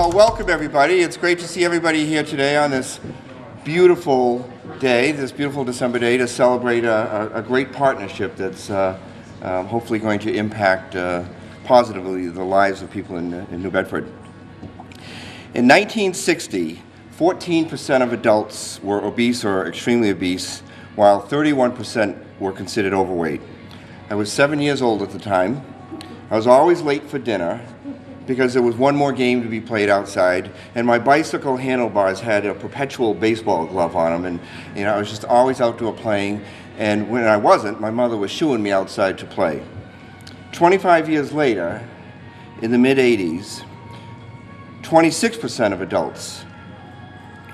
Well, welcome everybody. It's great to see everybody here today on this beautiful day, this beautiful December day, to celebrate a great partnership that's hopefully going to impact positively the lives of people in New Bedford. In 1960, 14% of adults were obese or extremely obese, while 31% were considered overweight. I was 7 years old at the time. I was always late for dinner because there was one more game to be played outside, and my bicycle handlebars had a perpetual baseball glove on them, and I was just always outdoor playing, and when I wasn't, my mother was shooing me outside to play. 25 years later, in the mid-'80s, 26% of adults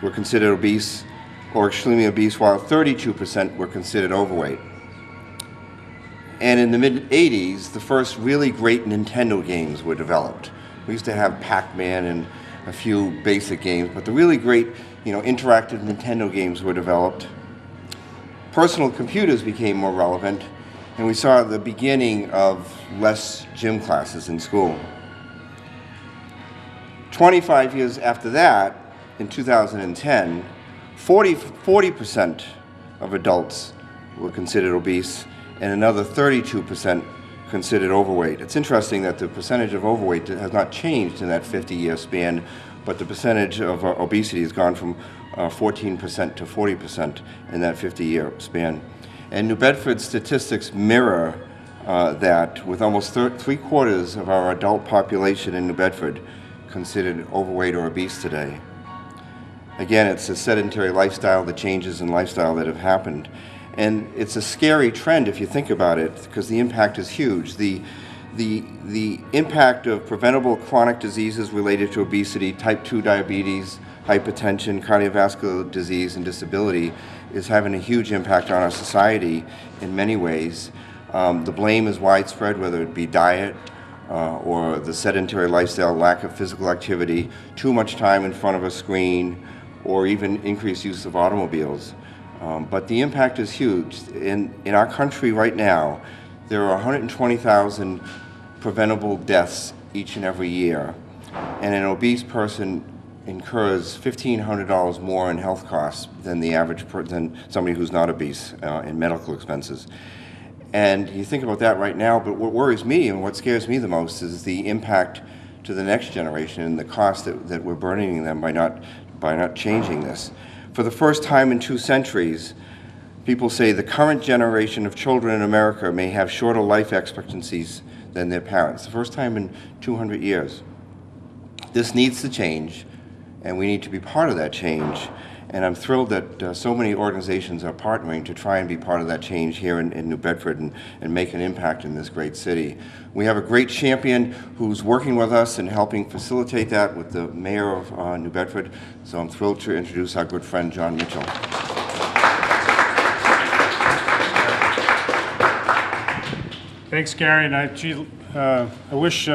were considered obese or extremely obese, while 32% were considered overweight. And in the mid-'80s, the first really great Nintendo games were developed. We used to have Pac-Man and a few basic games, but the really great, interactive Nintendo games were developed. Personal computers became more relevant, and we saw the beginning of less gym classes in school. 25 years after that, in 2010, 40% of adults were considered obese, and another 32% considered overweight. It's interesting that the percentage of overweight has not changed in that 50-year span, but the percentage of obesity has gone from 14% to 40% in that 50-year span. And New Bedford statistics mirror that, with almost three-quarters of our adult population in New Bedford considered overweight or obese today. Again, it's a sedentary lifestyle, the changes in lifestyle that have happened. And it's a scary trend if you think about it, because the impact is huge. The impact of preventable chronic diseases related to obesity, type 2 diabetes, hypertension, cardiovascular disease, and disability is having a huge impact on our society in many ways. The blame is widespread, whether it be diet or the sedentary lifestyle, lack of physical activity, too much time in front of a screen, or even increased use of automobiles. But the impact is huge. In our country right now, there are 120,000 preventable deaths each and every year, and an obese person incurs $1,500 more in health costs than the average than somebody who's not obese in medical expenses. And you think about that right now, but what worries me and what scares me the most is the impact to the next generation and the cost that we're burdening them by not changing this. For the first time in 2 centuries, people say the current generation of children in America may have shorter life expectancies than their parents. The first time in 200 years. This needs to change, and we need to be part of that change. And I'm thrilled that so many organizations are partnering to try and be part of that change here in New Bedford and make an impact in this great city. We have a great champion who's working with us and helping facilitate that with the mayor of New Bedford. So I'm thrilled to introduce our good friend, Jon Mitchell. Thanks, Gary. And I wish,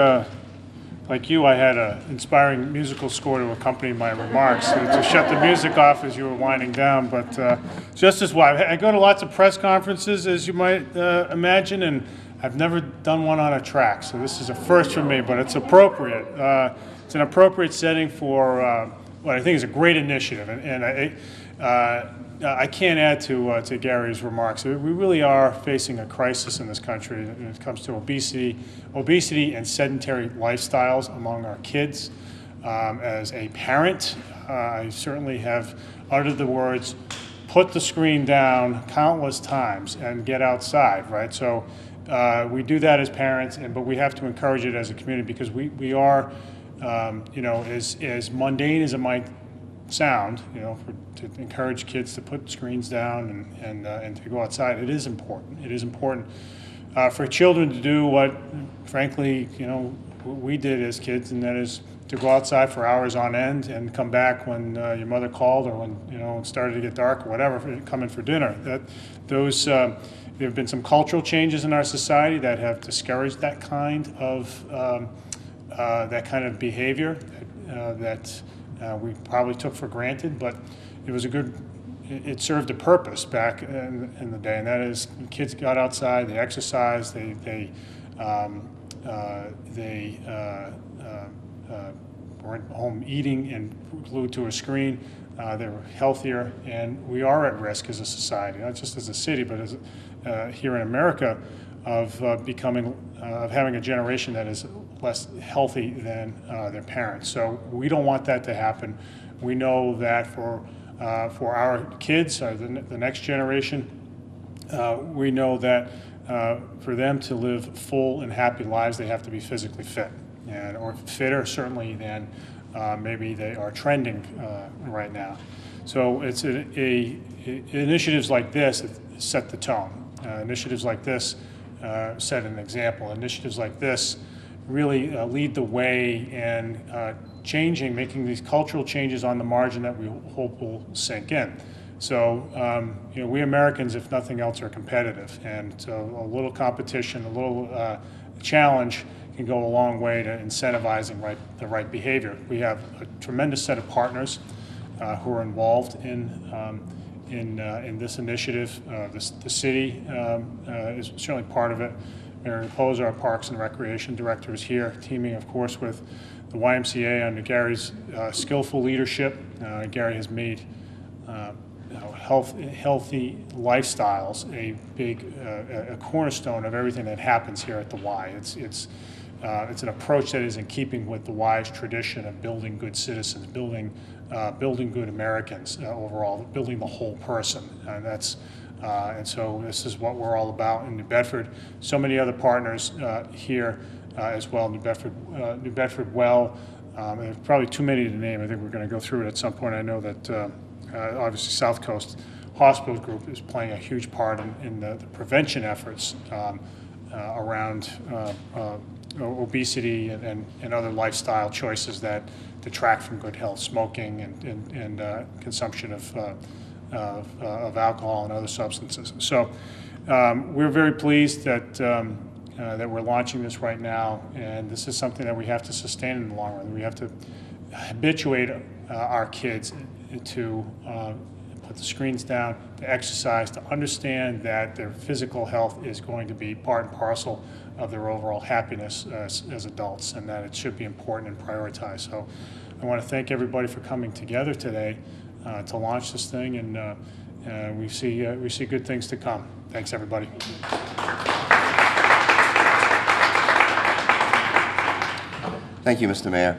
like you, I had an inspiring musical score to accompany my remarks to shut the music off as you were winding down. But just as well, I go to lots of press conferences, as you might imagine, and I've never done one on a track. So this is a first for me, but it's appropriate. It's an appropriate setting for what I think is a great initiative. And I can't add to Gary's remarks. We really are facing a crisis in this country when it comes to obesity and sedentary lifestyles among our kids. As a parent, I certainly have uttered the words, put the screen down countless times and get outside, right? So we do that as parents, but we have to encourage it as a community, because we are, as mundane as it might sound, to encourage kids to put screens down and to go outside. It is important. It is important for children to do what, frankly, we did as kids, and that is to go outside for hours on end and come back when your mother called, or when it started to get dark, or whatever, come in for dinner. There have been some cultural changes in our society that have discouraged that kind of behavior that we probably took for granted, but it served a purpose back in the day, and that is kids got outside, they exercised, they were were at home eating and glued to a screen. They were healthier, and we are at risk as a society, not just as a city, but as here in America, of having a generation that is less healthy than their parents. So we don't want that to happen. We know that for our kids, the next generation, we know that for them to live full and happy lives, they have to be physically fit, or fitter certainly than maybe they are trending right now. So it's initiatives like this that set the tone. Initiatives like this set an example. Initiatives like this really lead the way in making these cultural changes on the margin that we hope will sink in. So, we Americans, if nothing else, are competitive, and so a little competition, a little challenge can go a long way to incentivizing the right behavior. We have a tremendous set of partners who are involved in this initiative. The city is certainly part of it. Mayor Poser, our Parks and Recreation Director, is here, teaming, of course, with the YMCA under Gary's skillful leadership. Gary has made healthy lifestyles a cornerstone of everything that happens here at the Y. It's an approach that is in keeping with the Y's tradition of building good citizens, building good Americans overall, building the whole person, and so this is what we're all about in New Bedford. So many other partners here as well. New Bedford Well. There's probably too many to name. I think we're going to go through it at some point. I know that obviously South Coast Hospital Group is playing a huge part in the prevention efforts around obesity and other lifestyle choices that detract from good health, smoking and consumption of alcohol and other substances. So we're very pleased that we're launching this right now, and this is something that we have to sustain in the long run. We have to habituate our kids to put the screens down, to exercise, to understand that their physical health is going to be part and parcel of their overall happiness as adults, and that it should be important and prioritized. So I want to thank everybody for coming together today to launch this thing, and we see good things to come. Thanks, everybody. Thank you, Mr. Mayor.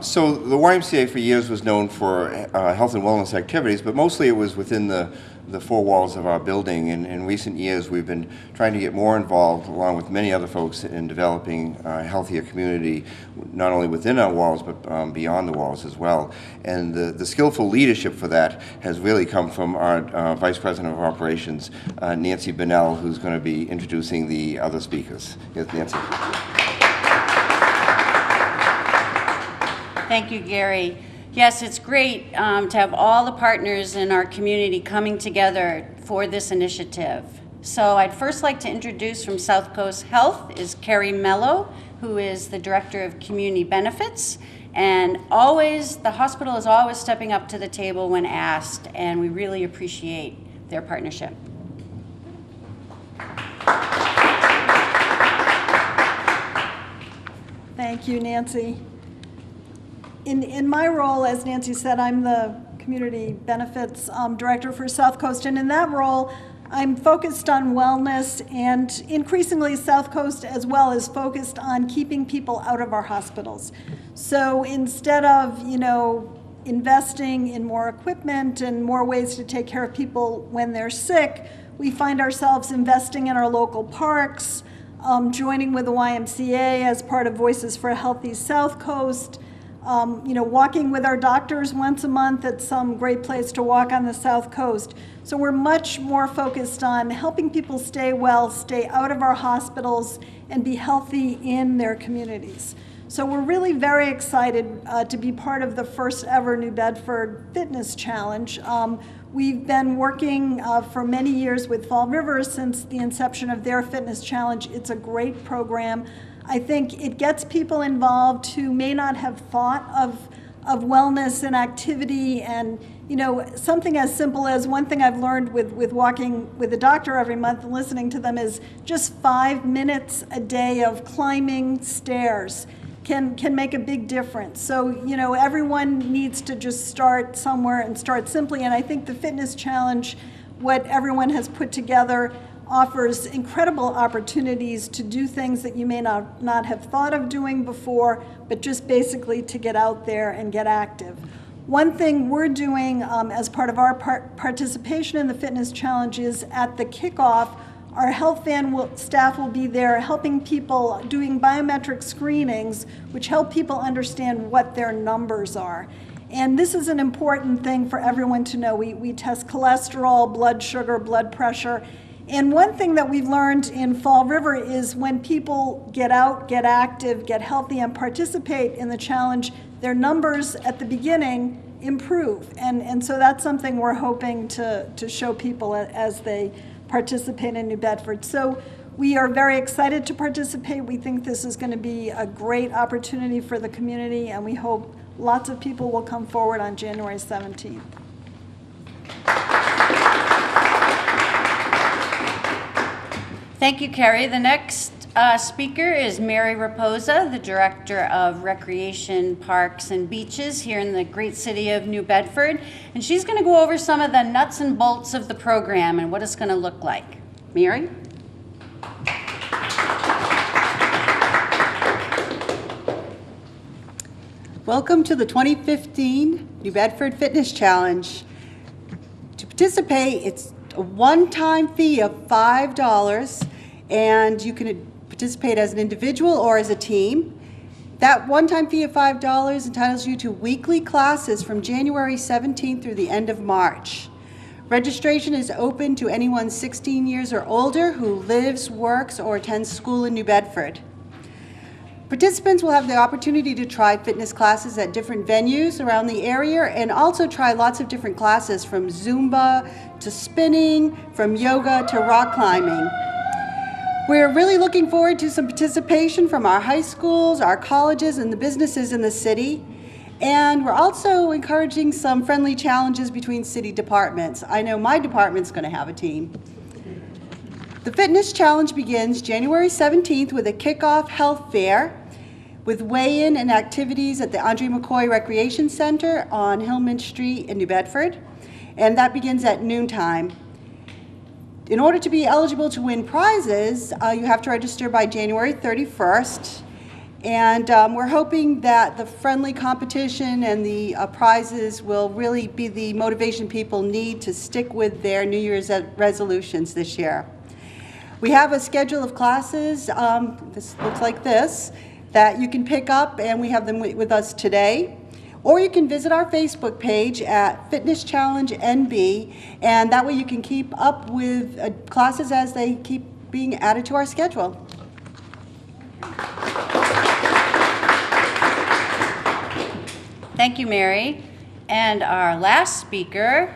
So the YMCA for years was known for health and wellness activities, but mostly it was within the four walls of our building. And in recent years, we've been trying to get more involved, along with many other folks, in developing a healthier community, not only within our walls, but beyond the walls as well. And the skillful leadership for that has really come from our Vice President of Operations, Nancy Bunnell, who's going to be introducing the other speakers. Yes, Nancy. Thank you, Gary. Yes, it's great to have all the partners in our community coming together for this initiative. So I'd first like to introduce from South Coast Health is Carrie Mello, who is the Director of Community Benefits. And the hospital is always stepping up to the table when asked, and we really appreciate their partnership. Thank you, Nancy. In my role, as Nancy said, I'm the Community Benefits Director for South Coast, and in that role, I'm focused on wellness, and increasingly South Coast as well is focused on keeping people out of our hospitals. So instead of, investing in more equipment and more ways to take care of people when they're sick, we find ourselves investing in our local parks, joining with the YMCA as part of Voices for a Healthy South Coast, walking with our doctors once a month at some great place to walk on the South Coast. So we're much more focused on helping people stay well, stay out of our hospitals, and be healthy in their communities. So we're really very excited to be part of the first ever New Bedford Fitness Challenge. We've been working for many years with Fall River since the inception of their fitness challenge. It's a great program. I think it gets people involved who may not have thought of wellness and activity, and something as simple as one thing I've learned with walking with a doctor every month and listening to them is just 5 minutes a day of climbing stairs. can make a big difference. So, you know, everyone needs to just start somewhere and start simply. And I think the fitness challenge, what everyone has put together, offers incredible opportunities to do things that you may not have thought of doing before, but just basically to get out there and get active. One thing we're doing as part of our participation in the fitness challenge is at the kickoff, our health van staff will be there helping people doing biometric screenings, which help people understand what their numbers are. And this is an important thing for everyone to know. We test cholesterol, blood sugar, blood pressure. And one thing that we've learned in Fall River is when people get out, get active, get healthy, and participate in the challenge, their numbers at the beginning improve. And so that's something we're hoping to show people as they participate in New Bedford. So we are very excited to participate. We think this is going to be a great opportunity for the community, and we hope lots of people will come forward on January 17th. Thank you, Carrie. The next speaker is Mary Raposa, the Director of Recreation, Parks, and Beaches here in the great city of New Bedford. And she's going to go over some of the nuts and bolts of the program and what it's going to look like. Mary? Welcome to the 2015 New Bedford Fitness Challenge. To participate, it's a one-time fee of $5, and you can participate as an individual or as a team. That one-time fee of $5 entitles you to weekly classes from January 17th through the end of March. Registration is open to anyone 16 years or older who lives, works, or attends school in New Bedford. Participants will have the opportunity to try fitness classes at different venues around the area and also try lots of different classes from Zumba to spinning, from yoga to rock climbing. We're really looking forward to some participation from our high schools, our colleges, and the businesses in the city. And we're also encouraging some friendly challenges between city departments. I know my department's going to have a team. The Fitness Challenge begins January 17th with a kickoff health fair with weigh-in and activities at the Andre McCoy Recreation Center on Hillman Street in New Bedford, and that begins at noontime. In order to be eligible to win prizes, you have to register by January 31st, and we're hoping that the friendly competition and the prizes will really be the motivation people need to stick with their New Year's resolutions this year. We have a schedule of classes, this looks like this, that you can pick up, and we have them with us today. Or you can visit our Facebook page at Fitness Challenge NB, and that way you can keep up with classes as they keep being added to our schedule. Thank you, Mary. And our last speaker,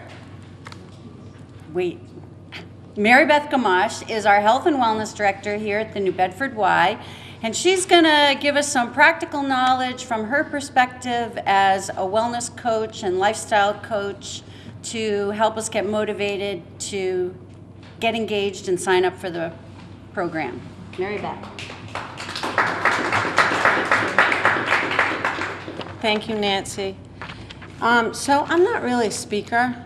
Mary Beth Gamache is our Health and Wellness Director here at the New Bedford Y, and she's going to give us some practical knowledge from her perspective as a wellness coach and lifestyle coach to help us get motivated to get engaged and sign up for the program. Mary Beth. Thank you, Nancy. So I'm not really a speaker.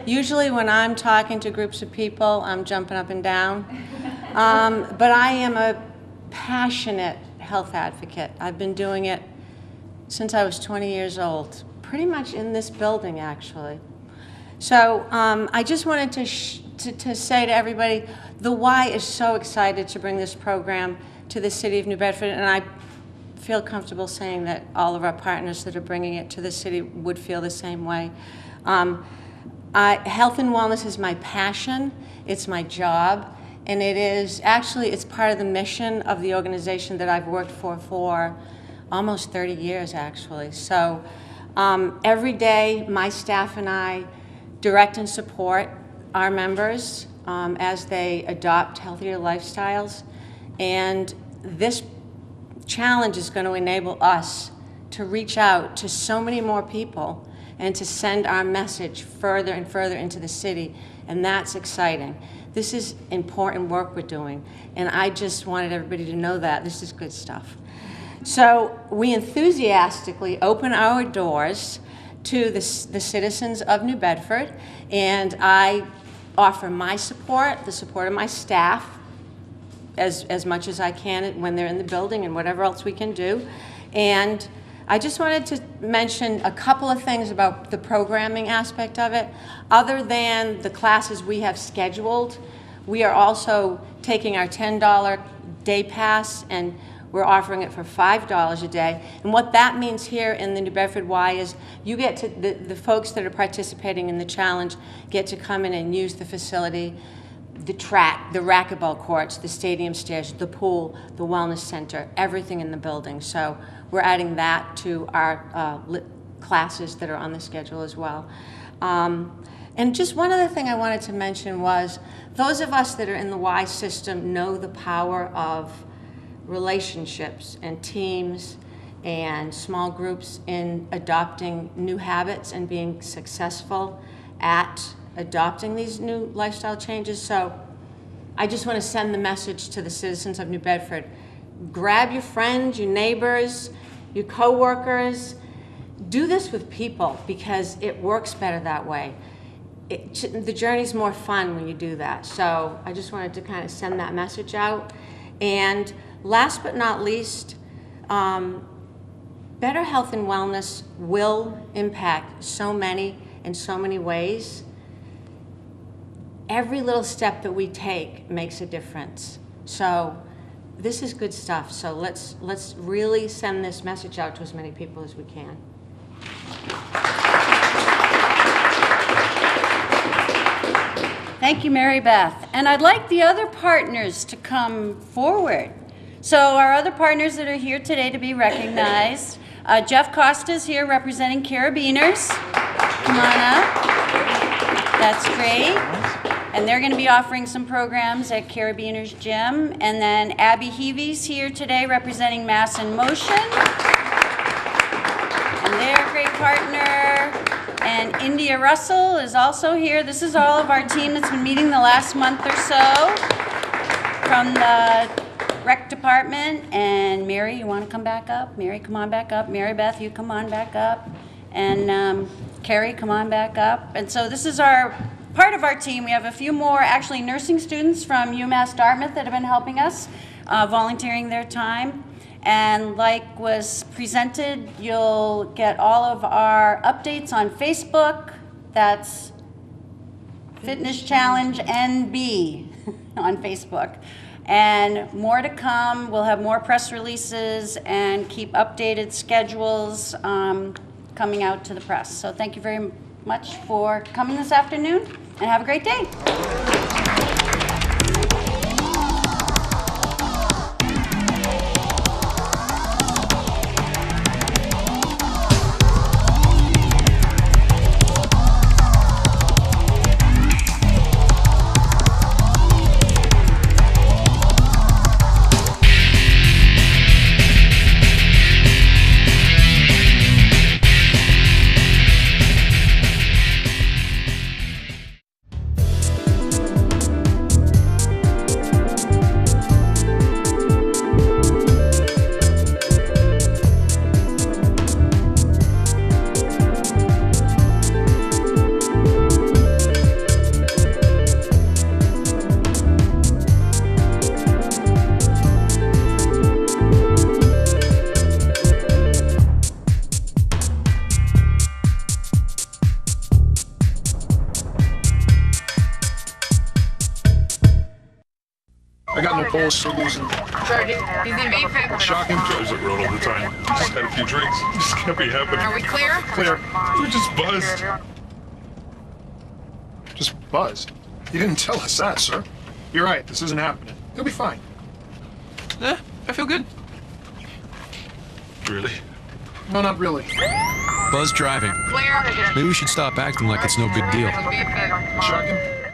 Usually when I'm talking to groups of people, I'm jumping up and down. But I am a passionate health advocate. I've been doing it since I was 20 years old, pretty much in this building, actually. So I just wanted to say to everybody, the Y is so excited to bring this program to the city of New Bedford, and I feel comfortable saying that all of our partners that are bringing it to the city would feel the same way. Health and wellness is my passion, it's my job, and it's part of the mission of the organization that I've worked for almost 30 years, actually. So every day, my staff and I direct and support our members as they adopt healthier lifestyles, and this challenge is going to enable us to reach out to so many more people and to send our message further and further into the city, and that's exciting. This is important work we're doing, and I just wanted everybody to know that. This is good stuff. So we enthusiastically open our doors to the citizens of New Bedford, and I offer my support, the support of my staff, as much as I can when they're in the building and whatever else we can do. And I just wanted to mention a couple of things about the programming aspect of it. Other than the classes we have scheduled, we are also taking our $10 day pass and we're offering it for $5 a day. And what that means here in the New Bedford Y is you get to, the folks that are participating in the challenge get to come in and use the facility, the track, the racquetball courts, the stadium stairs, the pool, the wellness center, everything in the building. So we're adding that to our classes that are on the schedule as well. And just one other thing I wanted to mention was those of us that are in the Y system know the power of relationships and teams and small groups in adopting new habits and being successful at adopting these new lifestyle changes. So I just want to send the message to the citizens of New Bedford. Grab your friends, your neighbors, your coworkers. Do this with people because it works better that way. The journey's more fun when you do that. So I just wanted to kind of send that message out. And last but not least, better health and wellness will impact so many in so many ways. Every little step that we take makes a difference. So this is good stuff. So let's really send this message out to as many people as we can. Thank you, Mary Beth. And I'd like the other partners to come forward. So our other partners that are here today to be recognized, Jeff Costa is here representing Carabiners. Come on up. That's great. And they're going to be offering some programs at Carabiners Gym. And then Abby Heavy's here today representing Mass in Motion. And they're a great partner. And India Russell is also here. This is all of our team that's been meeting the last month or so from the rec department. And Mary, you want to come back up? Mary, come on back up. Mary Beth, you come on back up. And Carrie, come on back up. And so this is our part of our team. We have a few more actually nursing students from UMass Dartmouth that have been helping us, volunteering their time. And like was presented, you'll get all of our updates on Facebook. That's Fitness Challenge NB on Facebook. And more to come. We'll have more press releases and keep updated schedules coming out to the press. So thank you very much for coming this afternoon and have a great day. I got no pulse, so losing. Sergeant, he's in beefing. Shocking. Joe's at road all the time. Just had a few drinks. Just can't be happening. Are we clear? Clear. We're just buzzed. Just buzzed? You didn't tell us that, sir. You're right, this isn't happening. He'll be fine. I feel good. Really? No, not really. Buzz driving. Clear. Maybe we should stop acting like it's no big deal. Shocking.